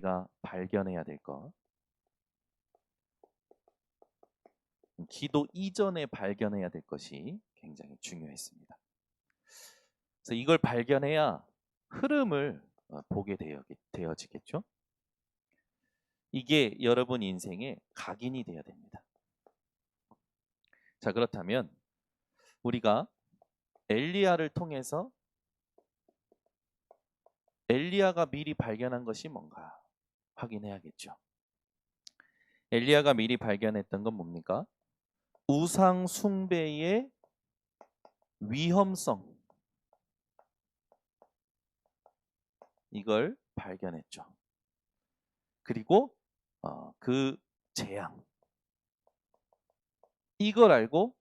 우리가 발견해야 될 것, 기도 이전에 발견해야 될 것이 굉장히 중요했습니다. 그래서 이걸 발견해야 흐름을 보게 되어지겠죠. 이게 여러분 인생의 각인이 되어야 됩니다. 자, 그렇다면 우리가 엘리야를 통해서 엘리야가 미리 발견한 것이 뭔가 확인해야겠죠. 엘리야가 미리 발견했던 건 뭡니까? 우상 숭배의 위험성, 이걸 발견했죠. 그리고 그 재앙, 이걸 알고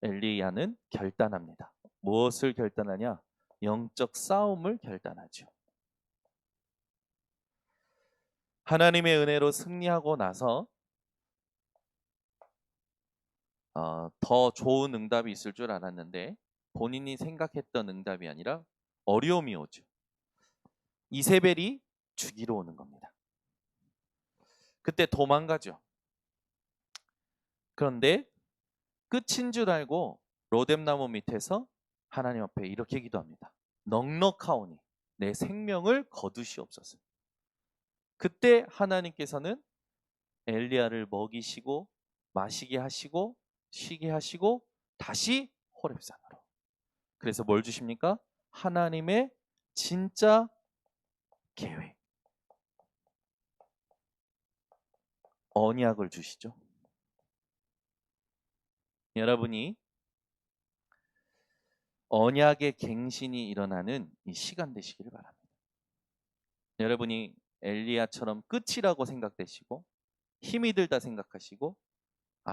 엘리야는 결단합니다. 무엇을 결단하냐? 영적 싸움을 결단하죠. 하나님의 은혜로 승리하고 나서 더 좋은 응답이 있을 줄 알았는데 본인이 생각했던 응답이 아니라 어려움이 오죠. 이세벨이 죽이러 오는 겁니다. 그때 도망가죠. 그런데 끝인 줄 알고 로뎀나무 밑에서 하나님 앞에 이렇게 기도합니다. 넉넉하오니 내 생명을 거두시옵소서. 그때 하나님께서는 엘리야를 먹이시고 마시게 하시고 쉬게 하시고 다시 호렙산으로. 그래서 뭘 주십니까? 하나님의 진짜 계획, 언약을 주시죠. 여러분이 언약의 갱신이 일어나는 이 시간 되시기를 바랍니다. 여러분이 엘리야처럼 끝이라고 생각되시고 힘이 들다 생각하시고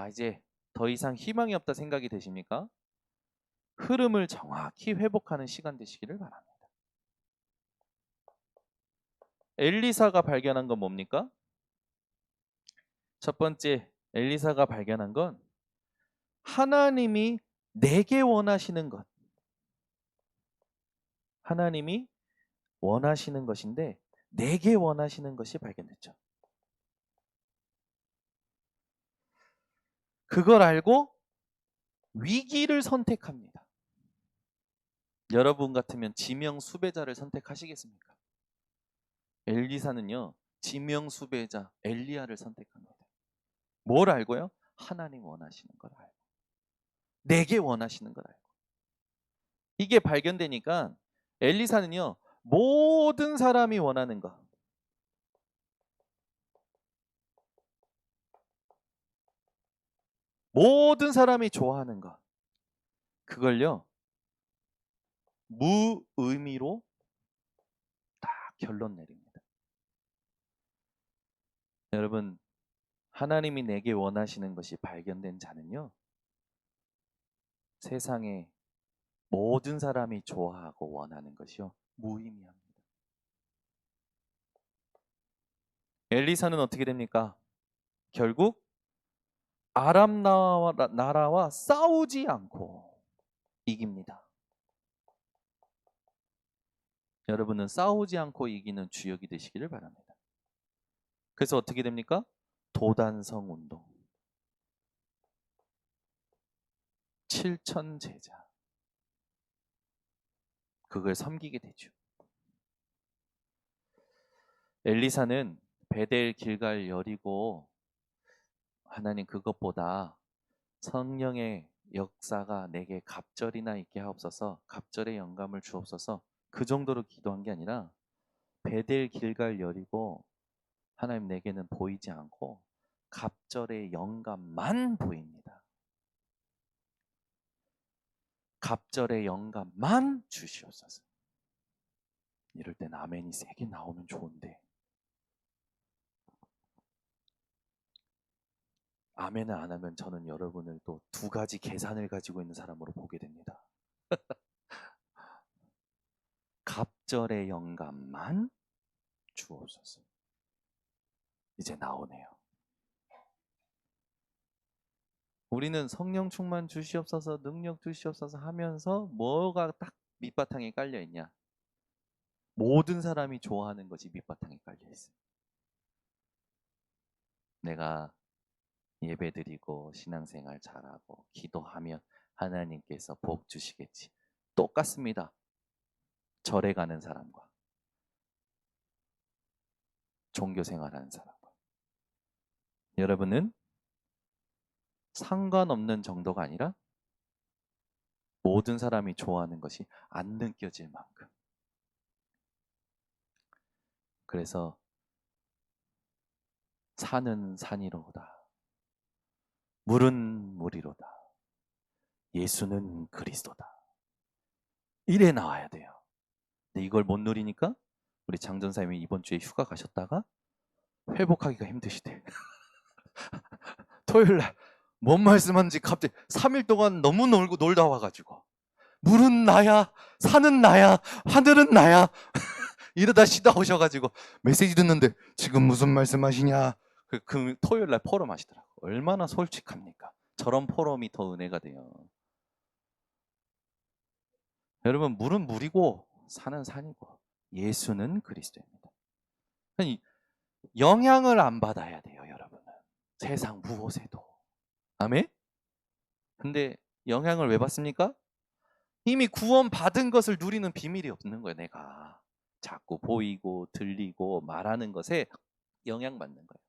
이제 더 이상 희망이 없다 생각이 되십니까? 흐름을 정확히 회복하는 시간 되시기를 바랍니다. 엘리사가 발견한 건 뭡니까? 첫 번째, 엘리사가 발견한 건 하나님이 내게 원하시는 것, 하나님이 원하시는 것인데 내게 원하시는 것이 발견됐죠. 그걸 알고 위기를 선택합니다. 여러분 같으면 지명 수배자를 선택하시겠습니까? 엘리사는요, 지명 수배자 엘리야를 선택합니다. 뭘 알고요? 하나님 원하시는 걸 알고, 내게 원하시는 걸 알고. 이게 발견되니까 엘리사는요, 모든 사람이 원하는 거, 모든 사람이 좋아하는 거, 그걸요 무의미로 딱 결론 내립니다. 여러분, 하나님이 내게 원하시는 것이 발견된 자는요, 세상에 모든 사람이 좋아하고 원하는 것이요 무의미합니다. 엘리사는 어떻게 됩니까? 결국 아람 나라와 싸우지 않고 이깁니다. 여러분은 싸우지 않고 이기는 주역이 되시기를 바랍니다. 그래서 어떻게 됩니까? 도단성 운동, 7천 제자, 그걸 섬기게 되죠. 엘리사는 베델, 길갈, 여리고, 하나님 그것보다 성령의 역사가 내게 갑절이나 있게 하옵소서, 갑절의 영감을 주옵소서, 그 정도로 기도한 게 아니라 베델, 길갈, 여리고 하나님 내게는 보이지 않고 갑절의 영감만 보입니다. 갑절의 영감만 주시옵소서. 이럴 땐 아멘이 세게 나오면 좋은데 아멘을 안 하면 저는 여러분을 또 두 가지 계산을 가지고 있는 사람으로 보게 됩니다. 갑절의 영감만 주옵소서. 이제 나오네요. 우리는 성령 충만 주시옵소서, 능력 주시옵소서 하면서 뭐가 딱 밑바탕에 깔려 있냐? 모든 사람이 좋아하는 것이 밑바탕에 깔려 있어요. 내가 예배드리고 신앙생활 잘하고 기도하면 하나님께서 복 주시겠지. 똑같습니다. 절에 가는 사람과 종교생활하는 사람과. 여러분은 상관없는 정도가 아니라 모든 사람이 좋아하는 것이 안 느껴질 만큼. 그래서 산은 산이로다. 물은 물이로다. 예수는 그리스도다. 이래 나와야 돼요. 근데 이걸 못 누리니까 우리 장전사님이 이번 주에 휴가 가셨다가 회복하기가 힘드시대. 토요일 날 뭔 말씀하는지 갑자기 3일 동안 너무 놀다 와가지고 물은 나야, 산은 나야, 하늘은 나야 이러다 쉬다 오셔가지고 메시지 듣는데 지금 무슨 말씀하시냐. 그 토요일 날 포럼 하시더라고. 얼마나 솔직합니까? 저런 포럼이 더 은혜가 돼요. 여러분, 물은 물이고 산은 산이고 예수는 그리스도입니다. 영향을 안 받아야 돼요, 여러분은. 세상 무엇에도. 아멘? 근데 영향을 왜 받습니까? 이미 구원 받은 것을 누리는 비밀이 없는 거예요, 내가. 자꾸 보이고 들리고 말하는 것에 영향받는 거예요.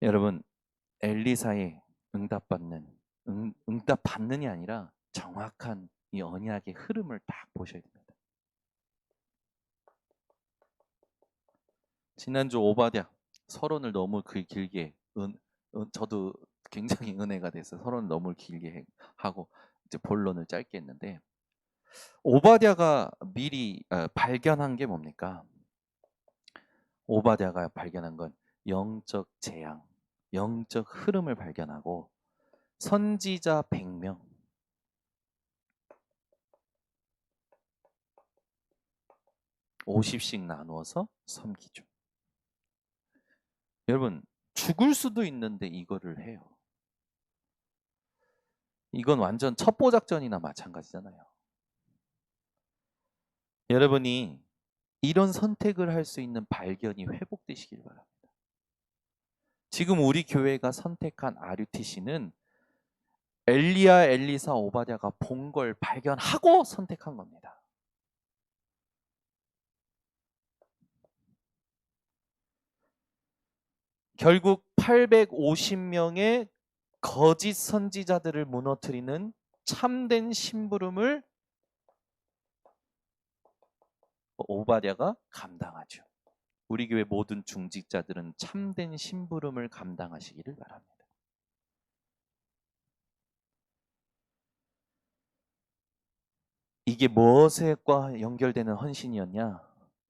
여러분, 엘리사의 응답받는이 아니라 정확한 이 언약의 흐름을 딱 보셔야 됩니다. 지난주 오바댜 서론을 너무 길게 저도 굉장히 은혜가 돼서 서론을 너무 길게 하고 이제 본론을 짧게 했는데, 오바댜가 미리 발견한 게 뭡니까? 오바댜가 발견한 건 영적 재앙, 영적 흐름을 발견하고 선지자 100명, 50씩 나누어서 섬기죠. 여러분, 죽을 수도 있는데 이거를 해요. 이건 완전 첩보작전이나 마찬가지잖아요. 여러분이 이런 선택을 할 수 있는 발견이 회복되시길 바랍니다. 지금 우리 교회가 선택한 RUTC는 엘리야, 엘리사, 오바댜가 본 걸 발견하고 선택한 겁니다. 결국 850명의 거짓 선지자들을 무너뜨리는 참된 심부름을 오바댜가 감당하죠. 우리 교회 모든 중직자들은 참된 심부름을 감당하시기를 바랍니다. 이게 무엇과 연결되는 헌신이었냐?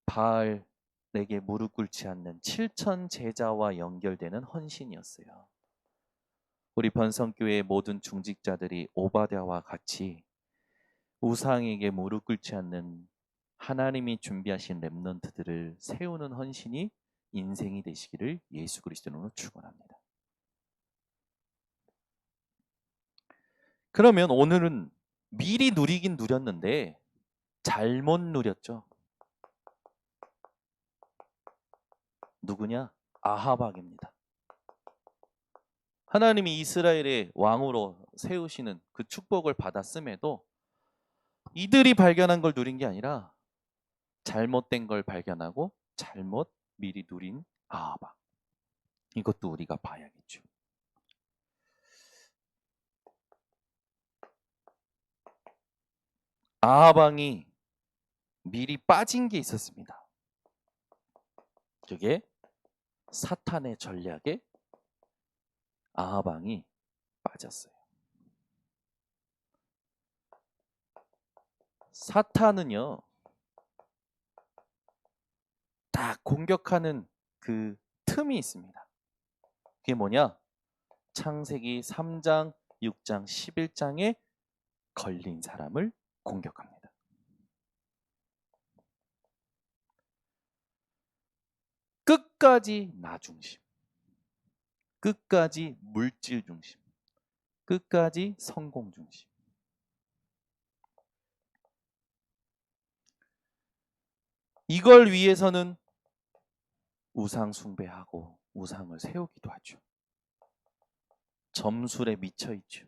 바알에게 무릎 꿇지 않는 7천 제자와 연결되는 헌신이었어요. 우리 번성교회의 모든 중직자들이 오바댜와 같이 우상에게 무릎 꿇지 않는 하나님이 준비하신 렘넌트들을 세우는 헌신이 인생이 되시기를 예수 그리스도로 축원합니다. 그러면 오늘은 미리 누리긴 누렸는데 잘못 누렸죠. 누구냐? 아하박입니다. 하나님이 이스라엘의 왕으로 세우시는 그 축복을 받았음에도 이들이 발견한 걸 누린 게 아니라 잘못된 걸 발견하고 잘못 미리 누린 아하박. 이것도 우리가 봐야겠죠. 아하방이 미리 빠진 게 있었습니다. 그게 사탄의 전략에 아하방이 빠졌어요. 사탄은요, 딱 공격하는 그 틈이 있습니다. 그게 뭐냐? 창세기 3장, 6장, 11장에 걸린 사람을 공격합니다. 끝까지 나 중심, 끝까지 물질 중심, 끝까지 성공 중심. 이걸 위해서는 우상 숭배하고 우상을 세우기도 하죠. 점술에 미쳐 있죠.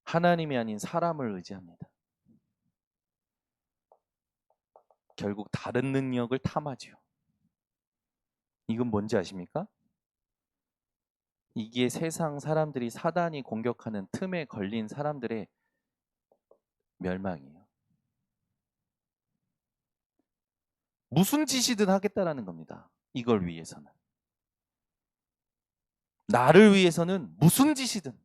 하나님이 아닌 사람을 의지합니다. 결국 다른 능력을 탐하죠. 이건 뭔지 아십니까? 이게 세상 사람들이 사단이 공격하는 틈에 걸린 사람들의 멸망이에요. 무슨 짓이든 하겠다라는 겁니다. 이걸 위해서는. 나를 위해서는 무슨 짓이든,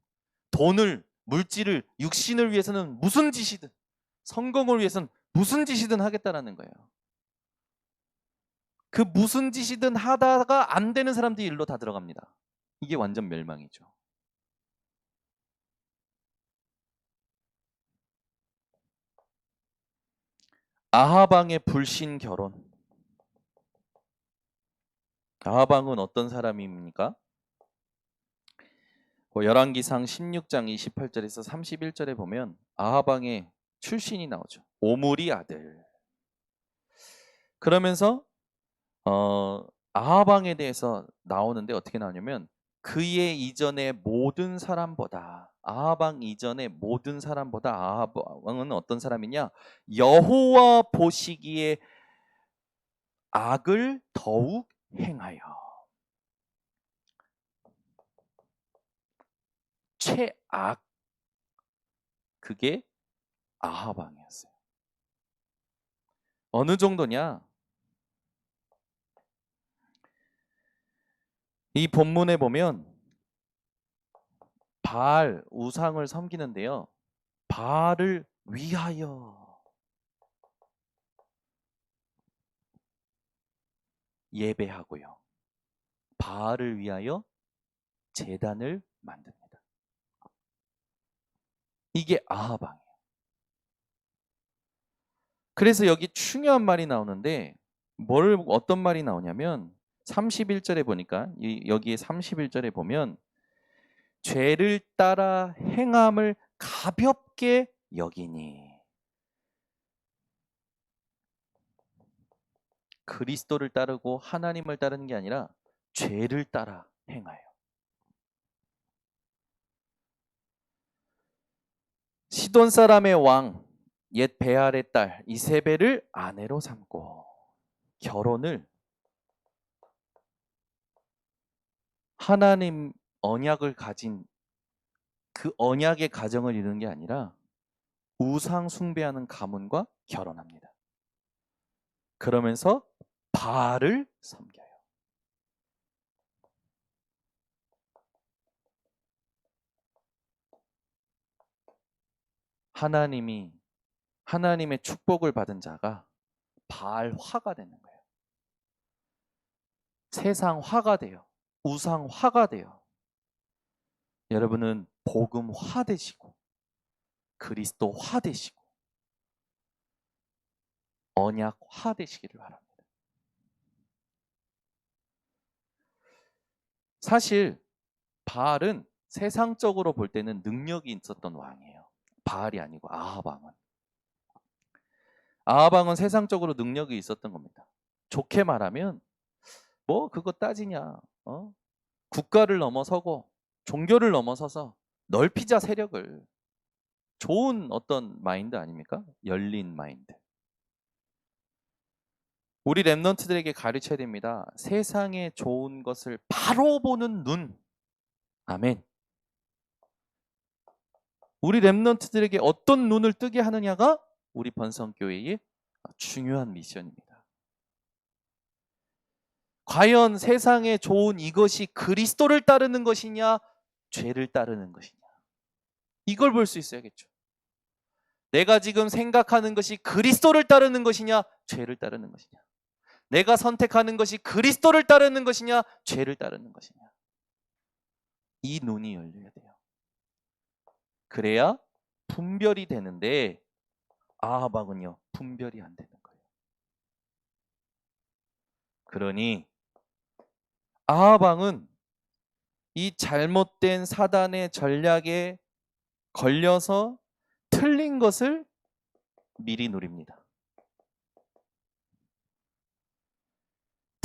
돈을, 물질을, 육신을 위해서는 무슨 짓이든, 성공을 위해서는 무슨 짓이든 하겠다라는 거예요. 그 무슨 짓이든 하다가 안 되는 사람들이 일로 다 들어갑니다. 이게 완전 멸망이죠. 아하방의 불신 결혼. 아하방은 어떤 사람입니까? 열왕기상 16장 28절에서 31절에 보면 아하방의 출신이 나오죠. 오므리 아들. 그러면서 아하방에 대해서 나오는데 어떻게 나오냐면 그의 이전의 모든 사람보다, 아하방 이전의 모든 사람보다 아하방은 어떤 사람이냐? 여호와 보시기에 악을 더욱 행하여. 최악. 그게 아하방이었어요. 어느 정도냐? 이 본문에 보면 바알, 우상을 섬기는데요. 바알을 위하여 예배하고요. 바알을 위하여 제단을 만듭니다. 이게 아하방이에요. 그래서 여기 중요한 말이 나오는데 어떤 말이 나오냐면 31절에 보니까 여기에 31절에 보면 죄를 따라 행함을 가볍게 여기니. 그리스도를 따르고 하나님을 따르는 게 아니라 죄를 따라 행하여. 시돈 사람의 왕 옛 베알의 딸 이세벨을 아내로 삼고 결혼을 하나님 언약을 가진 그 언약의 가정을 이루는 게 아니라 우상 숭배하는 가문과 결혼합니다. 그러면서 바알을 섬겨요. 하나님의 축복을 받은 자가 바알화가 되는 거예요. 세상화가 돼요. 우상화가 돼요. 여러분은 복음화 되시고 그리스도화 되시고 언약화 되시기를 바랍니다. 사실 바알은 세상적으로 볼 때는 능력이 있었던 왕이에요. 바알이 아니고 아하방은. 아하방은 세상적으로 능력이 있었던 겁니다. 좋게 말하면 뭐 그거 따지냐? 국가를 넘어서고 종교를 넘어서서 넓히자 세력을. 좋은 어떤 마인드 아닙니까? 열린 마인드. 우리 랩런트들에게 가르쳐야 됩니다. 세상에 좋은 것을 바로 보는 눈. 아멘. 우리 랩런트들에게 어떤 눈을 뜨게 하느냐가 우리 번성교회의 중요한 미션입니다. 과연 세상에 좋은 이것이 그리스도를 따르는 것이냐, 죄를 따르는 것이냐. 이걸 볼 수 있어야겠죠. 내가 지금 생각하는 것이 그리스도를 따르는 것이냐, 죄를 따르는 것이냐. 내가 선택하는 것이 그리스도를 따르는 것이냐, 죄를 따르는 것이냐. 이 눈이 열려야 돼요. 그래야 분별이 되는데 아하방은요, 분별이 안 되는 거예요. 그러니 아하방은 이 잘못된 사단의 전략에 걸려서 틀린 것을 미리 누립니다.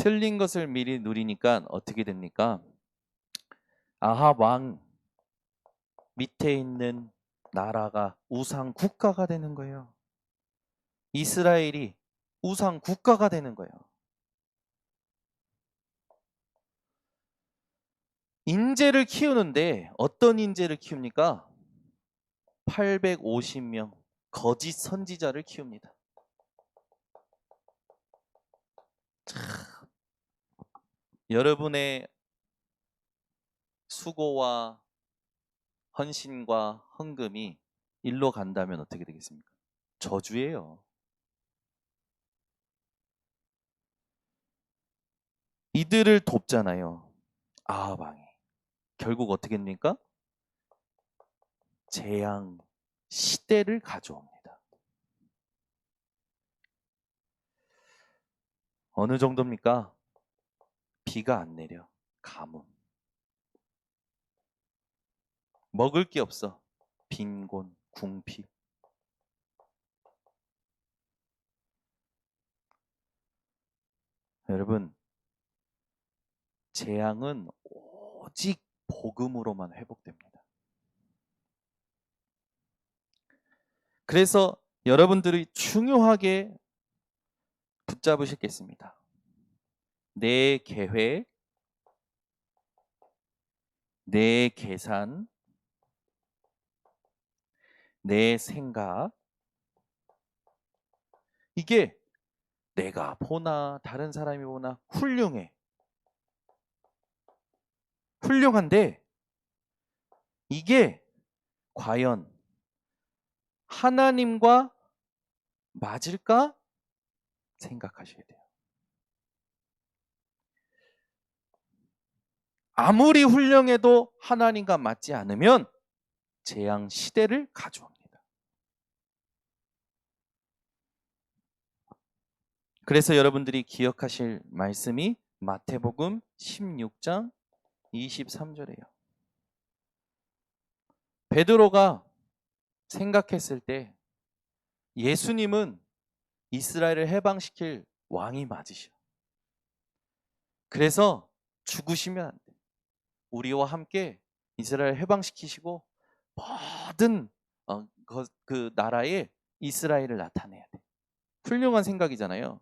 틀린 것을 미리 누리니까 어떻게 됩니까? 아합 왕 밑에 있는 나라가 우상 국가가 되는 거예요. 이스라엘이 우상 국가가 되는 거예요. 인재를 키우는데 어떤 인재를 키웁니까? 850명 거짓 선지자를 키웁니다. 여러분의 수고와 헌신과 헌금이 일로 간다면 어떻게 되겠습니까? 저주예요. 이들을 돕잖아요. 아합 왕이. 결국 어떻게 됩니까? 재앙 시대를 가져옵니다. 어느 정도입니까? 비가 안 내려. 가뭄. 먹을 게 없어. 빈곤, 궁핍. 여러분, 재앙은 오직 복음으로만 회복됩니다. 그래서 여러분들이 중요하게 붙잡으시겠습니다. 내 계획, 내 계산, 내 생각, 이게 내가 보나 다른 사람이 보나 훌륭해. 훌륭한데 이게 과연 하나님과 맞을까 생각하셔야 돼요. 아무리 훌륭해도 하나님과 맞지 않으면 재앙 시대를 가져옵니다. 그래서 여러분들이 기억하실 말씀이 마태복음 16장 23절이에요. 베드로가 생각했을 때 예수님은 이스라엘을 해방시킬 왕이 맞으셔. 그래서 죽으시면 안 돼. 우리와 함께 이스라엘 해방시키시고 모든 그 나라에 이스라엘을 나타내야 돼. 훌륭한 생각이잖아요.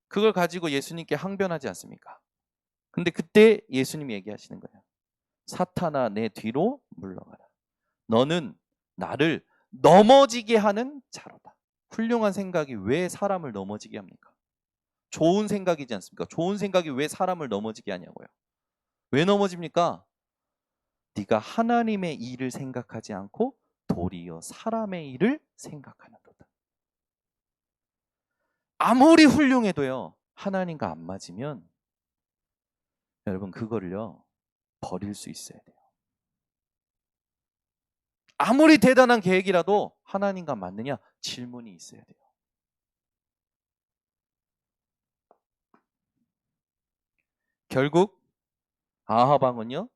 그걸 가지고 예수님께 항변하지 않습니까? 근데 그때 예수님이 얘기하시는 거예요. 사탄아 내 뒤로 물러가라. 너는 나를 넘어지게 하는 자로다. 훌륭한 생각이 왜 사람을 넘어지게 합니까? 좋은 생각이지 않습니까? 좋은 생각이 왜 사람을 넘어지게 하냐고요. 왜 넘어집니까? 네가 하나님의 일을 생각하지 않고 도리어 사람의 일을 생각하는 도다. 아무리 훌륭해도요. 하나님과 안 맞으면 여러분 그거를요. 버릴 수 있어야 돼요. 아무리 대단한 계획이라도 하나님과 맞느냐 질문이 있어야 돼요. 결국 아합 왕은요.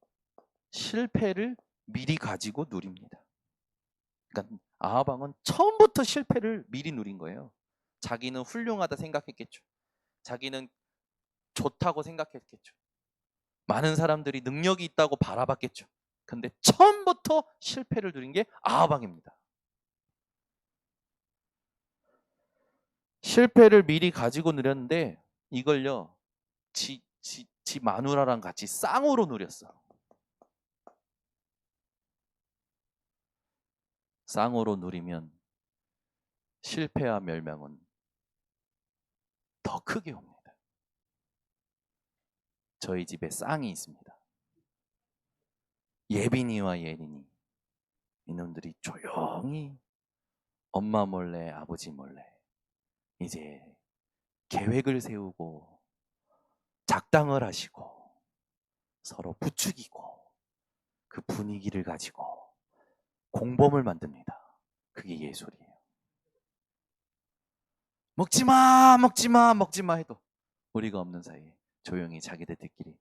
실패를 미리 가지고 누립니다. 그러니까 아합 왕은 처음부터 실패를 미리 누린 거예요. 자기는 훌륭하다 생각했겠죠. 자기는 좋다고 생각했겠죠. 많은 사람들이 능력이 있다고 바라봤겠죠. 근데 처음부터 실패를 누린 게 아합 왕입니다. 실패를 미리 가지고 누렸는데 이걸요. 지 마누라랑 같이 쌍으로 누렸어. 쌍으로 누리면 실패와 멸망은 더 크게 옵니다. 저희 집에 쌍이 있습니다. 예빈이와 예린이. 이놈들이 조용히 엄마 몰래 아버지 몰래 이제 계획을 세우고 작당을 하시고 서로 부추기고 그 분위기를 가지고 공범을 만듭니다. 그게 예술이에요. 먹지마 먹지마 먹지마 해도 우리가 없는 사이에 조용히 자기들끼리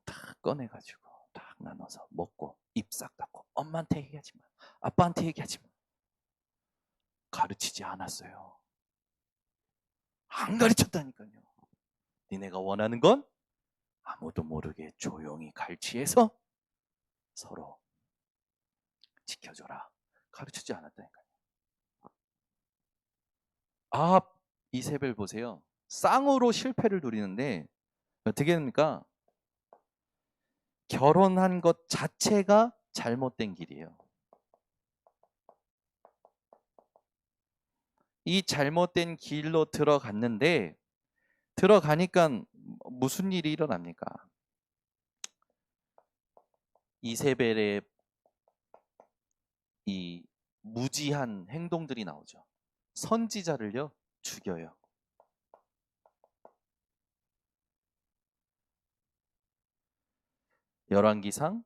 딱 꺼내가지고 딱 나눠서 먹고 입 싹 닫고 엄마한테 얘기하지 마 아빠한테 얘기하지 마. 가르치지 않았어요. 안 가르쳤다니까요. 니네가 원하는 건 아무도 모르게 조용히 갈취해서 서로 지켜줘라. 가르치지 않았다니까요. 이세벨 보세요. 쌍으로 실패를 누리는데 어떻게 됩니까? 결혼한 것 자체가 잘못된 길이에요. 이 잘못된 길로 들어갔는데 들어가니까 무슨 일이 일어납니까? 이세벨의 이 무지한 행동들이 나오죠. 선지자를요 죽여요. 열왕기상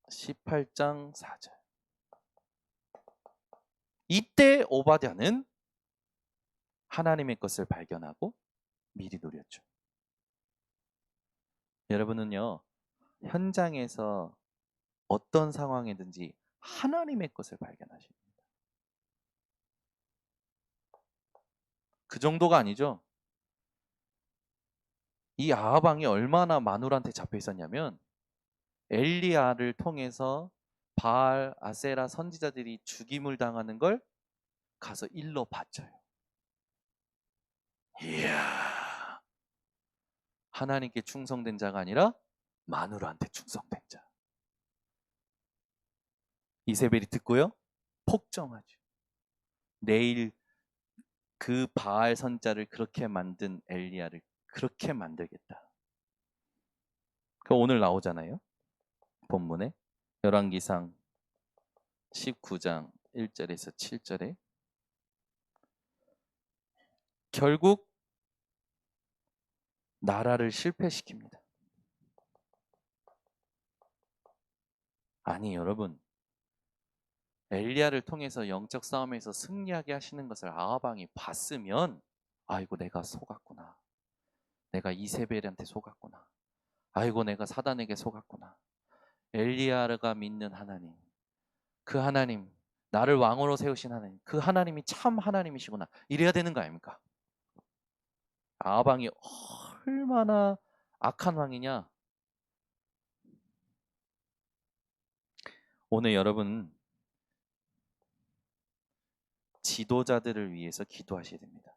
18장 4절. 이때 오바댜는 하나님의 것을 발견하고 미리 노렸죠. 여러분은요, 현장에서 어떤 상황이든지 하나님의 것을 발견하십니다. 그 정도가 아니죠. 이 아합 왕이 얼마나 마누라한테 잡혀 있었냐면 엘리야를 통해서 바알, 아세라 선지자들이 죽임을 당하는 걸 가서 일러 바쳐요. 이야, 하나님께 충성된 자가 아니라 마누라한테 충성된 자. 이세벨이 듣고요, 폭정하죠. 내일 그 바알 선자를 그렇게 만든 엘리야를 그렇게 만들겠다. 그 오늘 나오잖아요. 본문에 열왕기상 19장 1절에서 7절에 결국 나라를 실패시킵니다. 아니 여러분, 엘리야를 통해서 영적 싸움에서 승리하게 하시는 것을 아합 왕이 봤으면 아이고 내가 속았구나. 내가 이세벨한테 속았구나. 아이고 내가 사단에게 속았구나. 엘리야가 믿는 하나님, 그 하나님, 나를 왕으로 세우신 하나님, 그 하나님이 참 하나님이시구나. 이래야 되는 거 아닙니까? 아합 왕이 얼마나 악한 왕이냐. 오늘 여러분 지도자들을 위해서 기도하셔야 됩니다.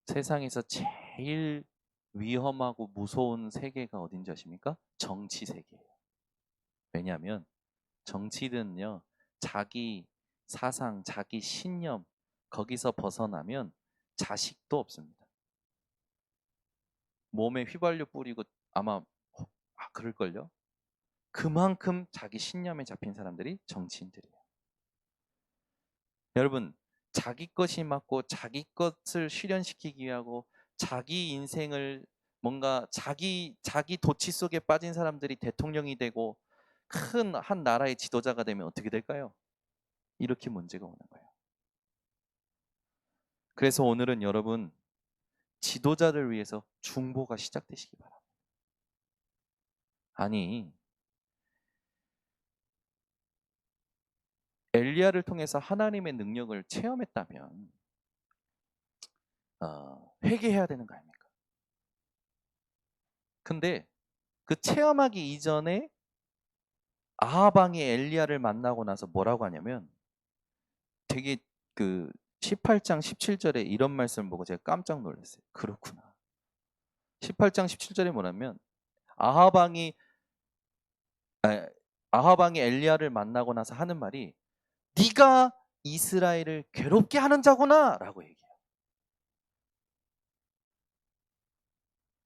세상에서 제일 위험하고 무서운 세계가 어딘지 아십니까? 정치 세계예요. 왜냐하면 정치는요, 자기 사상, 자기 신념 거기서 벗어나면 자식도 없습니다. 몸에 휘발유 뿌리고 아마 그럴걸요? 그만큼 자기 신념에 잡힌 사람들이 정치인들이에요. 여러분, 자기 것이 맞고 자기 것을 실현시키기 위하고 자기 인생을 뭔가 자기 도치 속에 빠진 사람들이 대통령이 되고 큰 한 나라의 지도자가 되면 어떻게 될까요? 이렇게 문제가 오는 거예요. 그래서 오늘은 여러분 지도자를 위해서 중보가 시작되시기 바랍니다. 아니 엘리야를 통해서 하나님의 능력을 체험했다면 회개해야 되는 거 아닙니까? 근데 그 체험하기 이전에 아합 왕이 엘리야를 만나고 나서 뭐라고 하냐면 되게 그 18장 17절에 이런 말씀을 보고 제가 깜짝 놀랐어요. 그렇구나. 18장 17절에 뭐냐면 아합 왕이 엘리야를 만나고 나서 하는 말이 네가 이스라엘을 괴롭게 하는 자구나라고 얘기해요.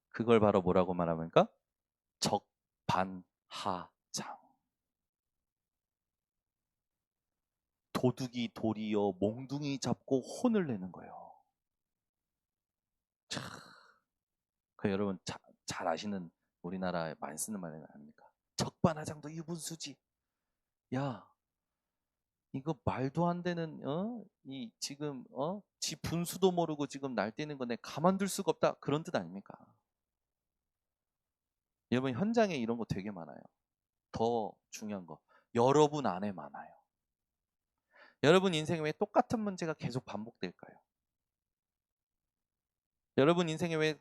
그걸 바로 뭐라고 말합니까? 적반하장. 도둑이 도리어 몽둥이 잡고 혼을 내는 거예요. 참, 그 여러분 잘 아시는 우리나라에 많이 쓰는 말이 아닙니까? 적반하장도 유분수지. 야, 이거 말도 안 되는 이 지금 지 분수도 모르고 지금 날뛰는 거 내 가만둘 수가 없다. 그런 뜻 아닙니까? 여러분 현장에 이런 거 되게 많아요. 더 중요한 거 여러분 안에 많아요. 여러분 인생에 왜 똑같은 문제가 계속 반복될까요? 여러분 인생에 왜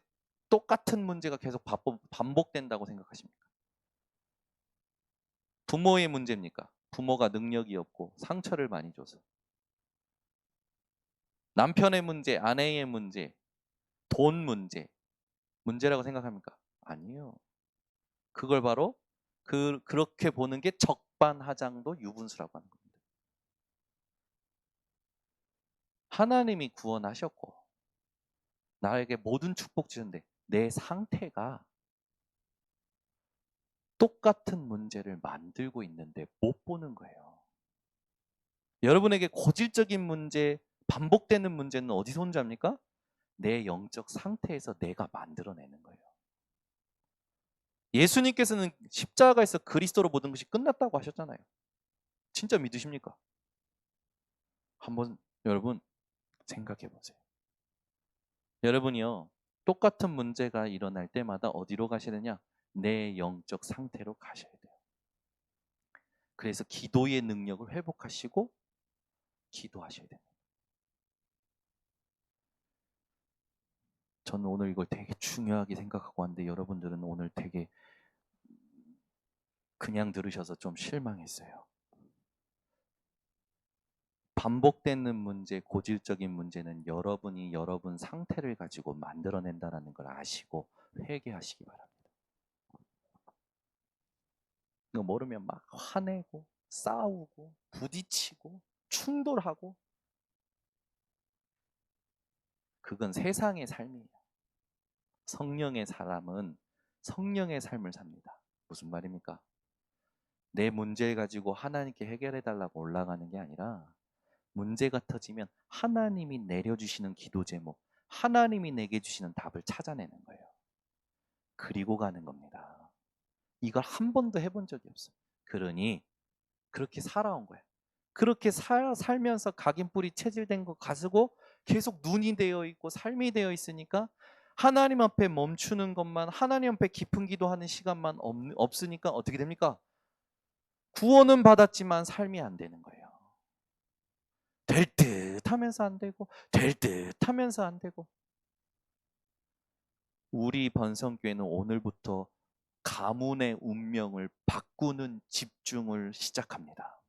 똑같은 문제가 계속 반복된다고 생각하십니까? 부모의 문제입니까? 부모가 능력이 없고 상처를 많이 줘서. 남편의 문제, 아내의 문제, 돈 문제, 문제라고 생각합니까? 아니요. 그걸 바로 그렇게 보는 게 적반하장도 유분수라고 하는 겁니다. 하나님이 구원하셨고 나에게 모든 축복 주는데 내 상태가 똑같은 문제를 만들고 있는데 못 보는 거예요. 여러분에게 고질적인 문제, 반복되는 문제는 어디서 온 잡니까? 내 영적 상태에서 내가 만들어내는 거예요. 예수님께서는 십자가에서 그리스도로 모든 것이 끝났다고 하셨잖아요. 진짜 믿으십니까? 한번 여러분 생각해 보세요. 여러분이요, 똑같은 문제가 일어날 때마다 어디로 가셔야 되냐? 내 영적 상태로 가셔야 돼요. 그래서 기도의 능력을 회복하시고 기도하셔야 됩니다. 저는 오늘 이걸 되게 중요하게 생각하고 왔는데 여러분들은 오늘 되게 그냥 들으셔서 좀 실망했어요. 반복되는 문제, 고질적인 문제는 여러분이 여러분 상태를 가지고 만들어낸다는 걸 아시고 회개하시기 바랍니다. 이거 모르면 막 화내고 싸우고 부딪히고 충돌하고 그건 세상의 삶이에요. 성령의 사람은 성령의 삶을 삽니다. 무슨 말입니까? 내 문제를 가지고 하나님께 해결해 달라고 올라가는 게 아니라 문제가 터지면 하나님이 내려주시는 기도 제목, 하나님이 내게 주시는 답을 찾아내는 거예요. 그리고 가는 겁니다. 이걸 한 번도 해본 적이 없어요. 그러니 그렇게 살아온 거예요. 그렇게 살면서 각인뿌리 체질된 거 가지고 계속 눈이 되어 있고 삶이 되어 있으니까 하나님 앞에 멈추는 것만, 하나님 앞에 깊은 기도하는 시간만 없으니까 어떻게 됩니까? 구원은 받았지만 삶이 안 되는 거예요. 될 듯 하면서 안 되고 될 듯 하면서 안 되고. 우리 번성교회는 오늘부터 가문의 운명을 바꾸는 집중을 시작합니다.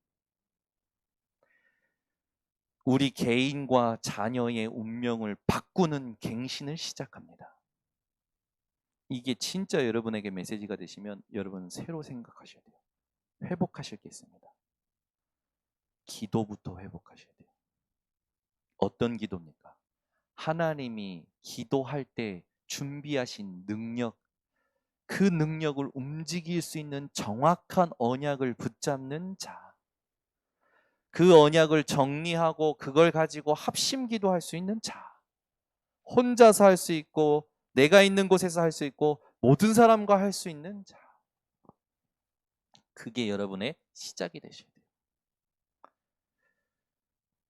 우리 개인과 자녀의 운명을 바꾸는 갱신을 시작합니다. 이게 진짜 여러분에게 메시지가 되시면 여러분 새로 생각하셔야 돼요. 회복하실 게 있습니다. 기도부터 회복하셔야 돼요. 어떤 기도입니까? 하나님이 기도할 때 준비하신 능력, 그 능력을 움직일 수 있는 정확한 언약을 붙잡는 자. 그 언약을 정리하고 그걸 가지고 합심 기도할 수 있는 자. 혼자서 할 수 있고 내가 있는 곳에서 할 수 있고 모든 사람과 할 수 있는 자. 그게 여러분의 시작이 되셔야 돼요.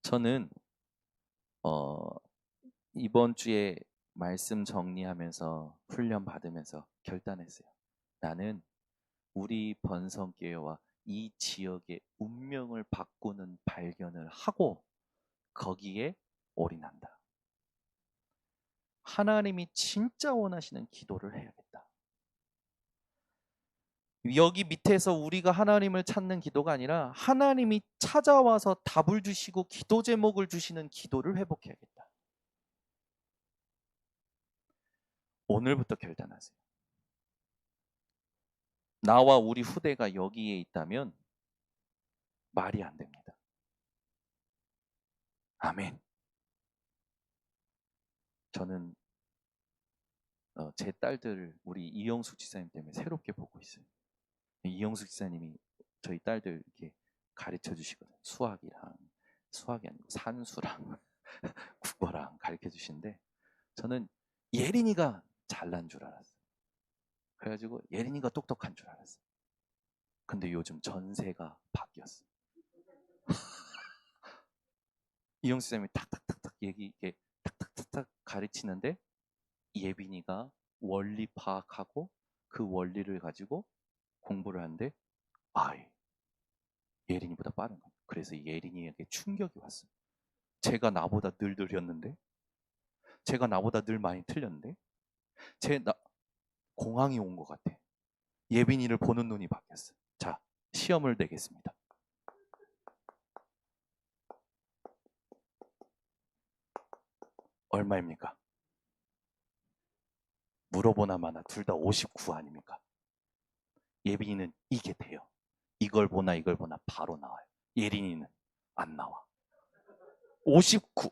저는 이번 주에 말씀 정리하면서 훈련 받으면서 결단했어요. 나는 우리 번성교회와 이 지역의 운명을 바꾸는 발견을 하고 거기에 올인한다. 하나님이 진짜 원하시는 기도를 해야겠다. 여기 밑에서 우리가 하나님을 찾는 기도가 아니라 하나님이 찾아와서 답을 주시고 기도 제목을 주시는 기도를 회복해야겠다. 오늘부터 결단하세요. 나와 우리 후대가 여기에 있다면 말이 안 됩니다. 아멘. 저는 제 딸들 우리 이영숙 지사님 때문에 새롭게 보고 있어요. 이영숙 지사님이 저희 딸들 이렇게 가르쳐 주시거든요. 수학이 아니고 산수랑 국어랑 가르쳐 주시는데 저는 예린이가 잘난 줄 알았어요. 그래가지고 예린이가 똑똑한 줄 알았어요. 근데 요즘 전세가 바뀌었어요. 이영숙 지사님이 탁탁탁탁 이게 탁탁탁탁 가르치는데 예빈이가 원리 파악하고 그 원리를 가지고 공부를 하는데 예린이보다 빠른 거예요. 그래서 예린이에게 충격이 왔어요. 제가 나보다 늘 느렸는데, 제가 나보다 늘 많이 틀렸는데, 공황이 온 것 같아. 예빈이를 보는 눈이 바뀌었어요. 자, 시험을 내겠습니다. 얼마입니까? 물어보나 마나 둘 다 59 아닙니까? 예빈이는 이게 돼요. 이걸 보나 이걸 보나 바로 나와요. 예린이는 안 나와. 59.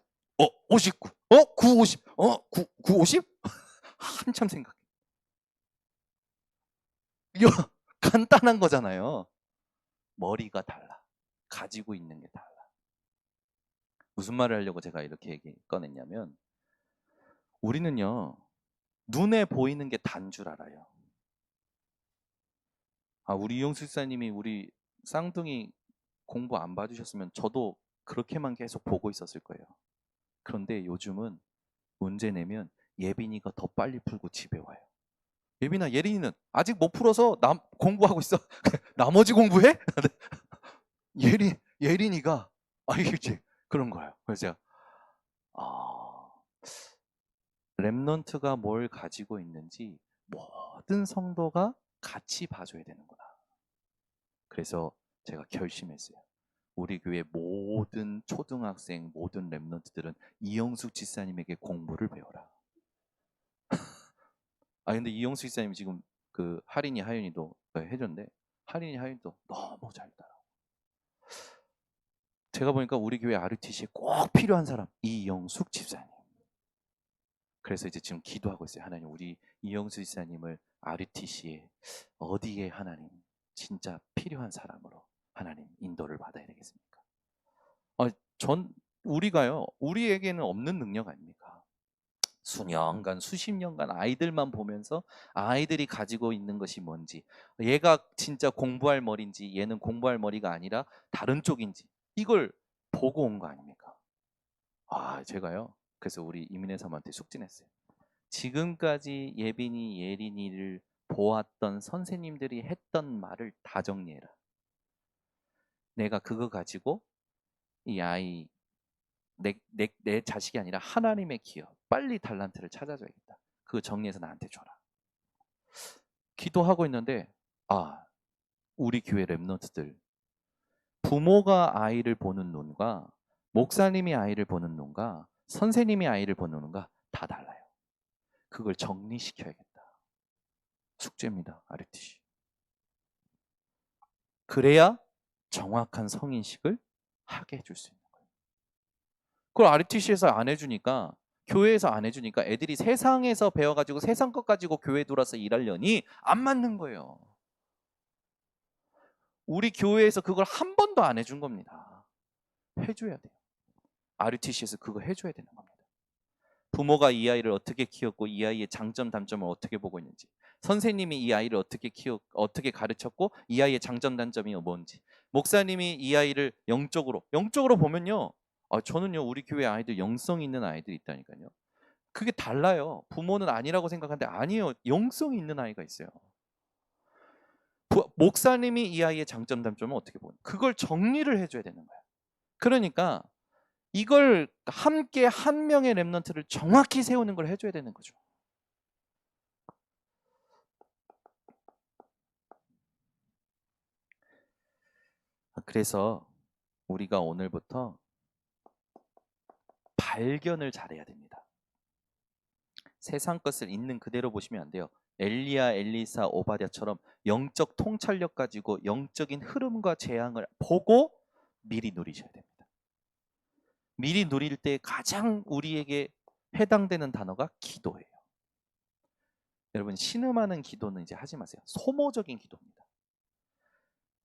59. 9, 50. 9, 50? 한참 생각해. 이거 간단한 거잖아요. 머리가 달라. 가지고 있는 게 달라. 무슨 말을 하려고 제가 이렇게 얘기 꺼냈냐면, 우리는요, 눈에 보이는 게 단 줄 알아요. 우리 이용수 집사님이 우리 쌍둥이 공부 안 봐주셨으면 저도 그렇게만 계속 보고 있었을 거예요. 그런데 요즘은 문제 내면 예빈이가 더 빨리 풀고 집에 와요. 예빈아, 예린이는 아직 못 풀어서 공부하고 있어. 나머지 공부해? 예린이가 이제 그런 거예요. 그래서 제가 렘넌트가 뭘 가지고 있는지 모든 성도가 같이 봐줘야 되는구나. 그래서 제가 결심했어요. 우리 교회 모든 초등학생, 모든 렘넌트들은 이영숙 집사님에게 공부를 배워라. 근데 이영숙 집사님 지금 그 하린이 하윤이도 해줬는데, 하린이 하윤이도 너무 잘 따라. 제가 보니까 우리 교회 RUTC에 꼭 필요한 사람, 이영숙 집사님. 그래서 이제 지금 기도하고 있어요. 하나님, 우리 이영숙 집사님을 RUTC에 어디에 하나님 진짜 필요한 사람으로 하나님 인도를 받아야 되겠습니까? 우리가요, 우리에게는 없는 능력 아닙니까? 수년간, 수십 년간 아이들만 보면서 아이들이 가지고 있는 것이 뭔지, 얘가 진짜 공부할 머리인지 얘는 공부할 머리가 아니라 다른 쪽인지, 이걸 보고 온 거 아닙니까? 제가요, 그래서 우리 이민혜 사모한테 숙진했어요. 지금까지 예빈이, 예린이를 보았던 선생님들이 했던 말을 다 정리해라. 내가 그거 가지고 이 아이, 내 자식이 아니라 하나님의 기업, 빨리 달란트를 찾아줘야겠다. 그거 정리해서 나한테 줘라. 기도하고 있는데, 우리 교회 렘넌트들, 부모가 아이를 보는 눈과 목사님이 아이를 보는 눈과 선생님이 아이를 보는 눈과 다 달라요. 그걸 정리시켜야겠다. 숙제입니다. RUTC. 그래야 정확한 성인식을 하게 해줄 수 있는 거예요. 그걸 RUTC에서 안 해주니까, 교회에서 안 해주니까 애들이 세상에서 배워가지고 세상 것 가지고 교회 들어와서 일하려니 안 맞는 거예요. 우리 교회에서 그걸 한 번도 안 해준 겁니다. 해줘야 돼요. RUTC에서 그거 해줘야 되는 겁니다. 부모가 이 아이를 어떻게 키웠고 이 아이의 장점 단점을 어떻게 보고 있는지, 선생님이 이 아이를 어떻게 가르쳤고 이 아이의 장점 단점이 뭔지, 목사님이 이 아이를 영적으로 보면요, 저는요, 우리 교회 아이들 영성 있는 아이들이 있다니까요. 그게 달라요. 부모는 아니라고 생각하는데 아니에요. 영성이 있는 아이가 있어요. 목사님이 이 아이의 장점 단점을 어떻게 보는, 그걸 정리를 해줘야 되는 거예요. 그러니까 이걸 함께 한 명의 렘넌트를 정확히 세우는 걸 해줘야 되는 거죠. 그래서 우리가 오늘부터 발견을 잘해야 됩니다. 세상 것을 있는 그대로 보시면 안 돼요. 엘리야, 엘리사, 오바댜처럼 영적 통찰력 가지고 영적인 흐름과 재앙을 보고 미리 누리셔야 됩니다. 미리 누릴 때 가장 우리에게 해당되는 단어가 기도예요. 여러분, 신음하는 기도는 이제 하지 마세요. 소모적인 기도입니다.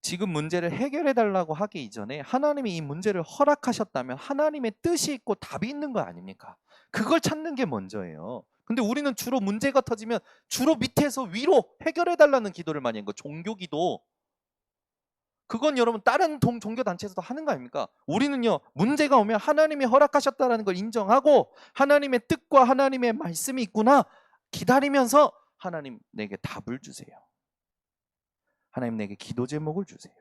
지금 문제를 해결해 달라고 하기 이전에 하나님이 이 문제를 허락하셨다면 하나님의 뜻이 있고 답이 있는 거 아닙니까? 그걸 찾는 게 먼저예요. 근데 우리는 주로 문제가 터지면 주로 밑에서 위로 해결해 달라는 기도를 많이 하는 거, 종교 기도. 그건 여러분 다른 종교 단체에서도 하는 거 아닙니까? 우리는요, 문제가 오면 하나님이 허락하셨다는 걸 인정하고 하나님의 뜻과 하나님의 말씀이 있구나 기다리면서, 하나님 내게 답을 주세요. 하나님 내게 기도 제목을 주세요.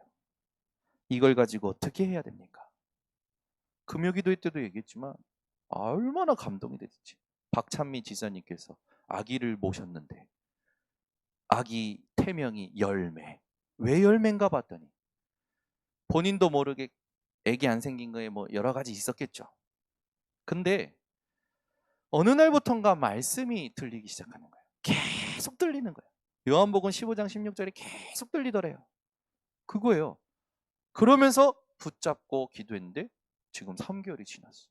이걸 가지고 어떻게 해야 됩니까? 금요기도회 때도 얘기했지만 얼마나 감동이 됐지. 박찬미 지사님께서 아기를 모셨는데 아기 태명이 열매. 왜 열매인가 봤더니 본인도 모르게 아기 안 생긴 거에 뭐 여러 가지 있었겠죠. 근데 어느 날부턴가 말씀이 들리기 시작하는 거예요. 계속 들리는 거예요. 요한복음 15장 16절이 계속 들리더래요. 그거예요. 그러면서 붙잡고 기도했는데 지금 3개월이 지났어.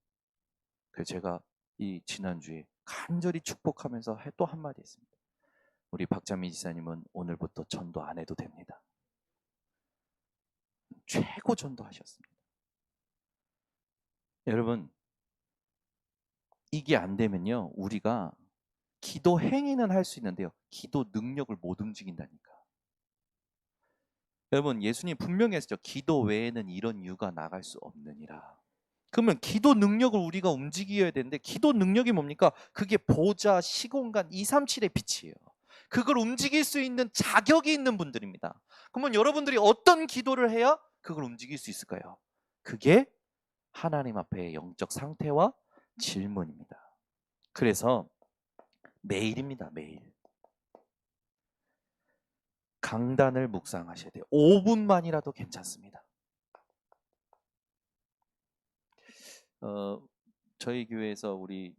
그래서 제가 이 지난주에 간절히 축복하면서 또 한마디 했습니다. 우리 박찬미 지사님은 오늘부터 전도 안 해도 됩니다. 최고 전도하셨습니다. 여러분, 이게 안 되면요, 우리가 기도 행위는 할 수 있는데요, 기도 능력을 못 움직인다니까. 여러분, 예수님 분명히 했죠. 기도 외에는 이런 유가 나갈 수 없느니라. 그러면 기도 능력을 우리가 움직여야 되는데, 기도 능력이 뭡니까? 그게 보좌, 시공간, 237의 빛이에요. 그걸 움직일 수 있는 자격이 있는 분들입니다. 그러면 여러분들이 어떤 기도를 해야 그걸 움직일 수 있을까요? 그게 하나님 앞에 영적 상태와 질문입니다. 그래서 매일입니다. 매일. 강단을 묵상하셔야 돼요. 5분만이라도 괜찮습니다. 저희 교회에서 우리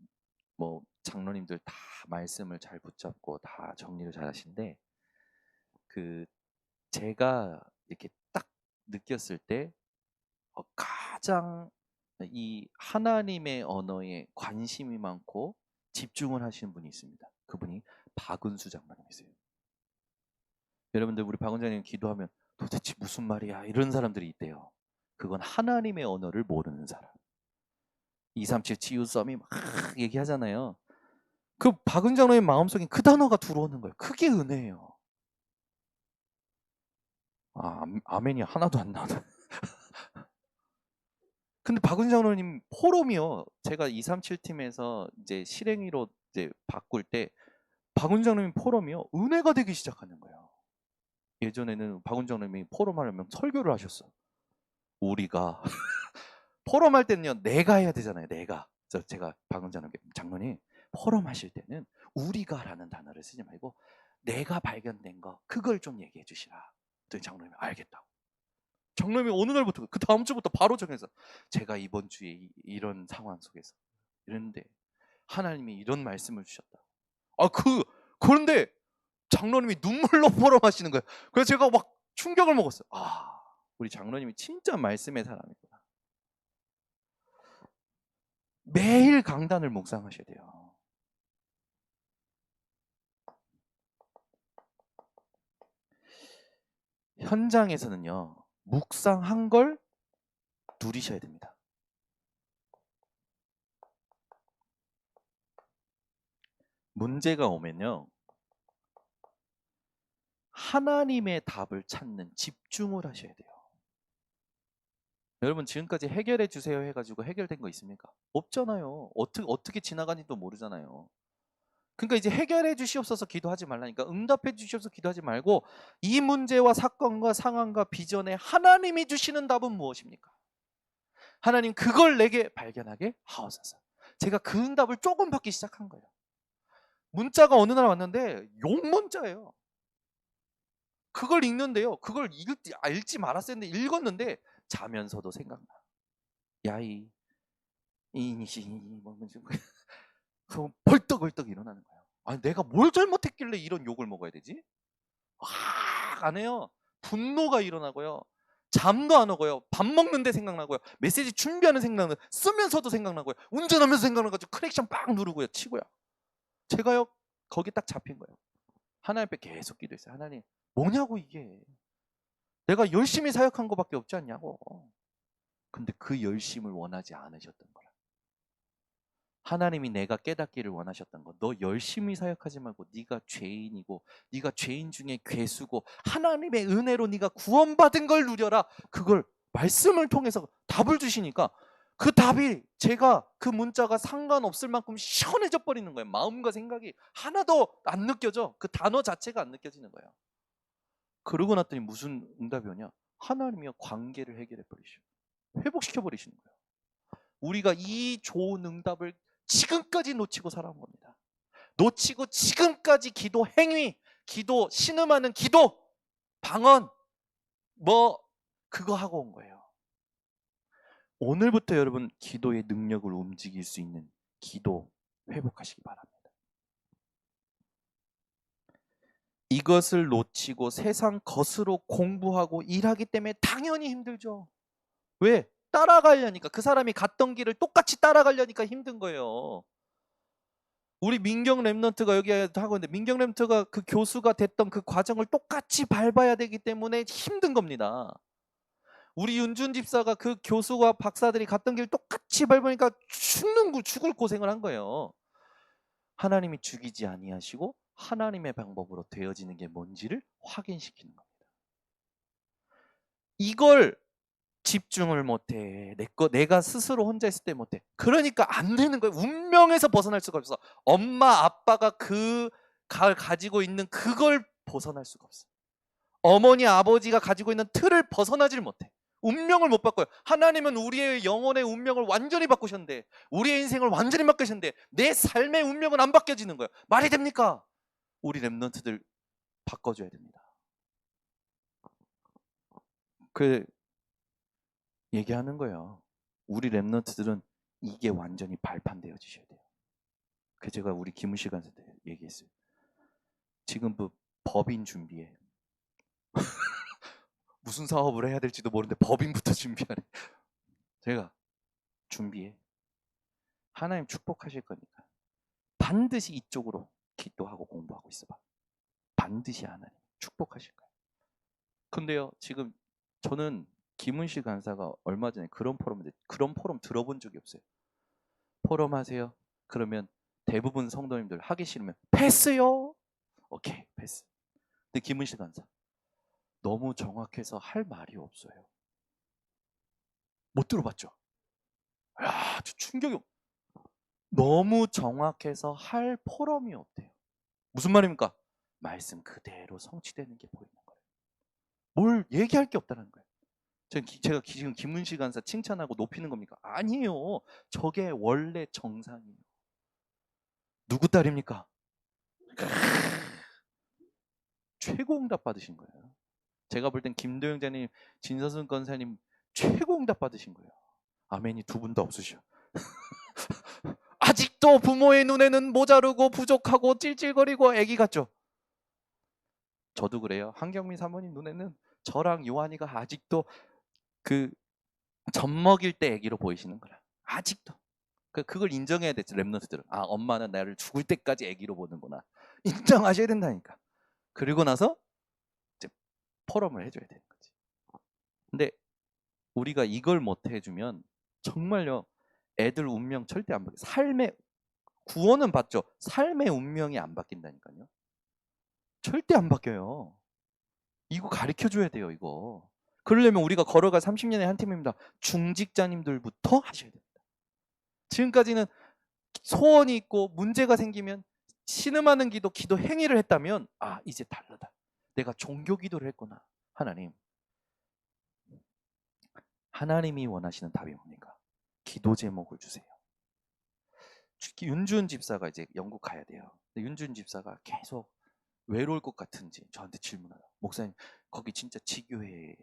뭐 장로님들 다 말씀을 잘 붙잡고 다 정리를 잘 하시는데, 그 제가 이렇게 딱 느꼈을 때 가장 이 하나님의 언어에 관심이 많고 집중을 하시는 분이 있습니다. 그분이 박은수 장로님이세요. 여러분들, 우리 박 원장님 기도하면 도대체 무슨 말이야 이런 사람들이 있대요. 그건 하나님의 언어를 모르는 사람. 237 치유 썸이 막 얘기하잖아요. 그 박은 장로님 마음속에 그 단어가 들어오는 거예요. 그게 은혜예요. 아멘이 하나도 안 나오네. 근데 박은 장로님 포럼이요. 제가 237 팀에서 이제 실행위로 이제 바꿀 때 박은 장로님 포럼이요. 은혜가 되기 시작하는 거예요. 예전에는 박은 장로님이 포럼 하려면 설교를 하셨어. 우리가 포럼 할 때는요, 내가 해야 되잖아요. 내가. 그래서 제가 박은 장로님 포럼 하실 때는 우리가라는 단어를 쓰지 말고 내가 발견된 거 그걸 좀 얘기해 주시라. 그랬더니 장로님이 알겠다고. 장로님이 어느 날부터 그 다음 주부터 바로 정해서 제가 이번 주에 이런 상황 속에서 이랬는데 하나님이 이런 말씀을 주셨다. 그런데 장로님이 눈물로 포럼하시는 거예요. 그래서 제가 막 충격을 먹었어요. 우리 장로님이 진짜 말씀의 사람이구나. 매일 강단을 묵상하셔야 돼요. 현장에서는요, 묵상한 걸 누리셔야 됩니다. 문제가 오면요, 하나님의 답을 찾는 집중을 하셔야 돼요. 여러분, 지금까지 해결해 주세요 해가지고 해결된 거 있습니까? 없잖아요. 어떻게 지나가는지도 모르잖아요. 그러니까 이제 해결해 주시옵소서 기도하지 말라니까, 응답해 주시옵소서 기도하지 말고 이 문제와 사건과 상황과 비전에 하나님이 주시는 답은 무엇입니까? 하나님, 그걸 내게 발견하게 하옵소서. 제가 그 응답을 조금 받기 시작한 거예요. 문자가 어느 날 왔는데 욕 문자예요. 그걸 읽는데요, 그걸 읽지 말았어야 했는데 읽었는데 자면서도 생각나. 야이 벌떡벌떡 일어나는 거예요. 아니, 내가 뭘 잘못했길래 이런 욕을 먹어야 되지? 안 해요. 분노가 일어나고요. 잠도 안 오고요. 밥 먹는데 생각나고요. 메시지 준비하는 생각나고요. 쓰면서도 생각나고요. 운전하면서 생각나가지고 크랙션 빡 누르고요. 치고요. 제가요, 거기 딱 잡힌 거예요. 하나님 앞에 계속 기도했어요. 하나님, 뭐냐고 이게. 내가 열심히 사역한 거밖에 없지 않냐고. 근데 그 열심을 원하지 않으셨던 거라. 하나님이 내가 깨닫기를 원하셨던 거, 너 열심히 사역하지 말고 네가 죄인이고 네가 죄인 중에 괴수고 하나님의 은혜로 네가 구원받은 걸 누려라. 그걸 말씀을 통해서 답을 주시니까 그 답이, 제가 그 문자가 상관없을 만큼 시원해져 버리는 거예요. 마음과 생각이 하나도 안 느껴져. 그 단어 자체가 안 느껴지는 거예요. 그러고 났더니 무슨 응답이 오냐? 하나님이요 관계를 해결해 버리시고 회복시켜 버리시는 거예요. 우리가 이 좋은 응답을 지금까지 놓치고 살아온 겁니다. 놓치고 지금까지 기도 행위, 기도 신음하는 기도, 방언 그거 하고 온 거예요. 오늘부터 여러분 기도의 능력을 움직일 수 있는 기도 회복하시기 바랍니다. 이것을 놓치고 세상 것으로 공부하고 일하기 때문에 당연히 힘들죠. 왜? 따라가려니까. 그 사람이 갔던 길을 똑같이 따라가려니까 힘든 거예요. 우리 민경 랩런트가 여기 하고 있는데 민경 랩런트가 그 교수가 됐던 그 과정을 똑같이 밟아야 되기 때문에 힘든 겁니다. 우리 윤준 집사가 그 교수와 박사들이 갔던 길 똑같이 밟으니까 죽을 고생을 한 거예요. 하나님이 죽이지 아니하시고 하나님의 방법으로 되어지는 게 뭔지를 확인시키는 겁니다. 이걸 집중을 못해. 내가 스스로 혼자 있을 때 못해. 그러니까 안 되는 거예요. 운명에서 벗어날 수가 없어. 엄마 아빠가 가지고 있는 그걸 벗어날 수가 없어. 어머니 아버지가 가지고 있는 틀을 벗어나질 못해. 운명을 못 바꿔요. 하나님은 우리의 영혼의 운명을 완전히 바꾸셨는데, 우리의 인생을 완전히 바꾸셨는데 내 삶의 운명은 안 바뀌어지는 거예요. 말이 됩니까? 우리 랩런트들 바꿔줘야 됩니다. 그 얘기하는 거예요. 우리 랩런트들은 이게 완전히 발판되어지셔야 돼요. 그 제가 우리 기무실 간사 때 얘기했어요. 지금 법인 준비해. 무슨 사업을 해야 될지도 모르는데 법인부터 준비하래. 제가 준비해. 하나님 축복하실 거니까 반드시 이쪽으로 기도하고 공부하고 있어봐. 반드시 하나님 축복하실 거예요. 근데요, 지금 저는 김은식 간사가 얼마 전에 그런 포럼 들어본 적이 없어요. 포럼 하세요. 그러면 대부분 성도님들 하기 싫으면 패스요. 오케이, 패스. 근데 김은식 간사 너무 정확해서 할 말이 없어요. 못 들어봤죠? 야, 저 충격이. 너무 정확해서 할 포럼이 없대요. 무슨 말입니까? 말씀 그대로 성취되는 게 보이는 거예요. 뭘 얘기할 게 없다는 거예요. 제가 지금 김문식 간사 칭찬하고 높이는 겁니까? 아니에요. 저게 원래 정상이에요. 누구 딸입니까? 최고 응답 받으신 거예요. 제가 볼 땐 김도영자님, 진서순 권사님 최고 응답 받으신 거예요. 아멘이 두 분 다 없으셔. 아직도 부모의 눈에는 모자르고 부족하고 찔찔거리고 애기 같죠? 저도 그래요. 한경민 사모님 눈에는 저랑 요한이가 아직도 그 젖 먹일 때 애기로 보이시는 거라. 아직도. 그걸 인정해야 됐죠, 랩런트들은. 아, 엄마는 나를 죽을 때까지 애기로 보는구나. 인정하셔야 된다니까. 그리고 나서 이제 포럼을 해줘야 되는 거지. 근데 우리가 이걸 못 해주면 정말요, 애들 운명 절대 안 바뀌어요. 삶의 구원은 받죠. 삶의 운명이 안 바뀐다니까요. 절대 안 바뀌어요. 이거 가르쳐줘야 돼요, 이거. 그러려면 우리가 걸어갈 30년의 한 팀입니다. 중직자님들부터 하셔야 됩니다. 지금까지는 소원이 있고 문제가 생기면 신음하는 기도 행위를 했다면, 아, 이제 다르다. 내가 종교 기도를 했구나. 하나님이 원하시는 답이 뭡니까? 기도 제목을 주세요. 윤준 집사가 이제 영국 가야 돼요. 근데 윤준 집사가 계속 외로울 것 같은지 저한테 질문하라. 목사님, 거기 진짜 지교회,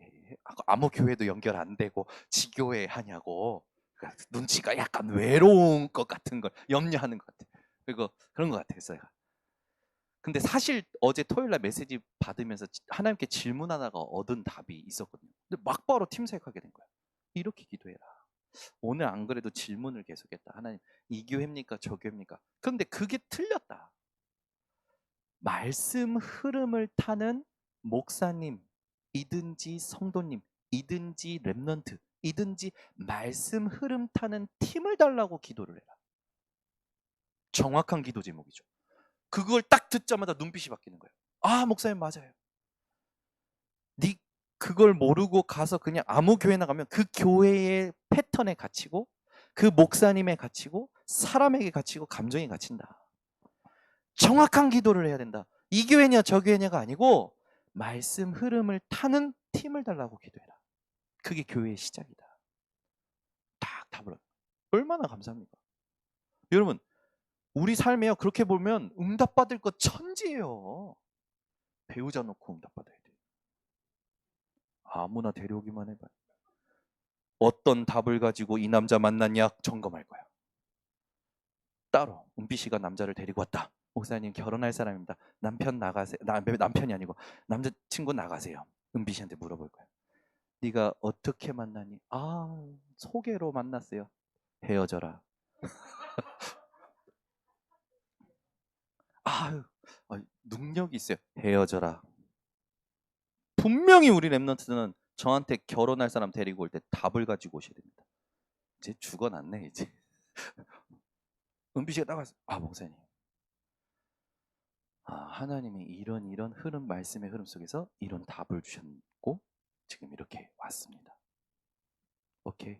아무 교회도 연결 안 되고 지교회 하냐고. 그러니까 눈치가 약간 외로운 것 같은 걸 염려하는 것 같아요. 그런 것 같아요, 제가. 근데 사실 어제 토요일 날 메시지 받으면서 하나님께 질문 하나가 얻은 답이 있었거든요. 근데 막바로 팀사역하게 된 거야. 이렇게 기도해라. 오늘 안 그래도 질문을 계속했다. 하나님, 이 교회입니까? 저 교회입니까? 그런데 그게 틀렸다. 말씀 흐름을 타는 목사님이든지 성도님이든지 랩런트이든지 말씀 흐름 타는 팀을 달라고 기도를 해라. 정확한 기도 제목이죠. 그걸 딱 듣자마자 눈빛이 바뀌는 거예요. 아, 목사님 맞아요. 그걸 모르고 가서 그냥 아무 교회 나가면 그 교회의 패턴에 갇히고 그 목사님에 갇히고 사람에게 갇히고 감정에 갇힌다. 정확한 기도를 해야 된다. 이 교회냐 저 교회냐가 아니고 말씀 흐름을 타는 팀을 달라고 기도해라. 그게 교회의 시작이다. 딱 답을. 얼마나 감사합니까? 여러분, 우리 삶에요, 그렇게 보면 응답받을 거 천지예요. 배우자 놓고 응답받아야 돼요. 아무나 데려오기만 해봐요. 어떤 답을 가지고 이 남자 만났냐 점검할 거야. 따로 은비 씨가 남자를 데리고 왔다. 목사님 결혼할 사람입니다. 남편 나가세요. 남편이 아니고 남자친구 나가세요. 은비 씨한테 물어볼 거야. 네가 어떻게 만나니? 소개로 만났어요. 헤어져라. 능력이 있어요. 헤어져라. 분명히 우리 랩런트는 저한테 결혼할 사람 데리고 올 때 답을 가지고 오셔야 됩니다. 이제 죽어났네 이제. 은비 씨가 나가서 목사님, 하나님이 이런 흐름, 말씀의 흐름 속에서 이런 답을 주셨고 지금 이렇게 왔습니다. 오케이.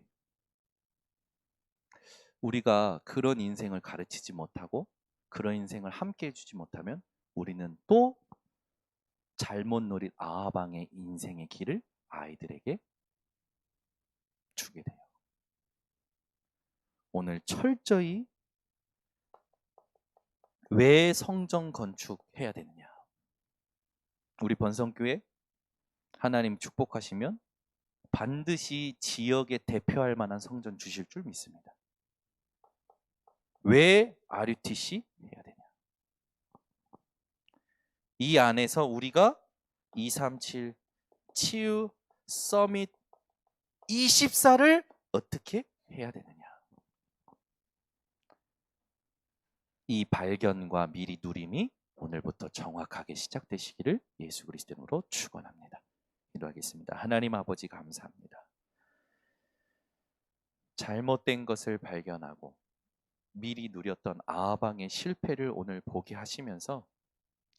우리가 그런 인생을 가르치지 못하고 그런 인생을 함께 해주지 못하면 우리는 또 잘못 노린 아합왕의 인생의 길을 아이들에게 주게 돼요. 오늘 철저히 왜 성전 건축해야 되느냐? 우리 번성교회 하나님 축복하시면 반드시 지역에 대표할 만한 성전 주실 줄 믿습니다. 왜 RUTC 해야 되냐? 이 안에서 우리가 237 치유 서밋 24를 어떻게 해야 되느냐? 이 발견과 미리 누림이 오늘부터 정확하게 시작되시기를 예수 그리스도 이름으로 축원합니다. 기도하겠습니다. 하나님 아버지 감사합니다. 잘못된 것을 발견하고 미리 누렸던 아합왕의 실패를 오늘 보게 하시면서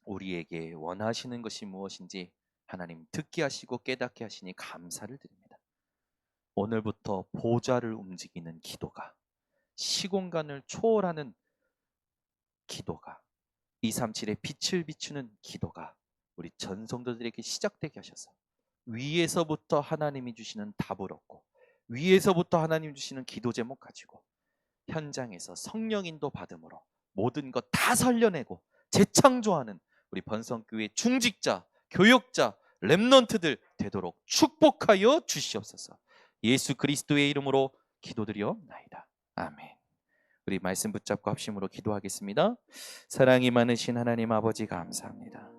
우리에게 원하시는 것이 무엇인지 하나님 듣게 하시고 깨닫게 하시니 감사를 드립니다. 오늘부터 보좌를 움직이는 기도가, 시공간을 초월하는 기도가, 237의 빛을 비추는 기도가 우리 전 성도들에게 시작되게 하셔서 위에서부터 하나님이 주시는 답을 얻고 위에서부터 하나님 주시는 기도 제목 가지고 현장에서 성령 인도 받음으로 모든 것 다 살려내고 재창조하는 우리 번성교회 중직자, 교역자, 렘넌트들 되도록 축복하여 주시옵소서. 예수 그리스도의 이름으로 기도드리옵나이다. 아멘. 우리 말씀 붙잡고 합심으로 기도하겠습니다. 사랑이 많으신 하나님 아버지 감사합니다.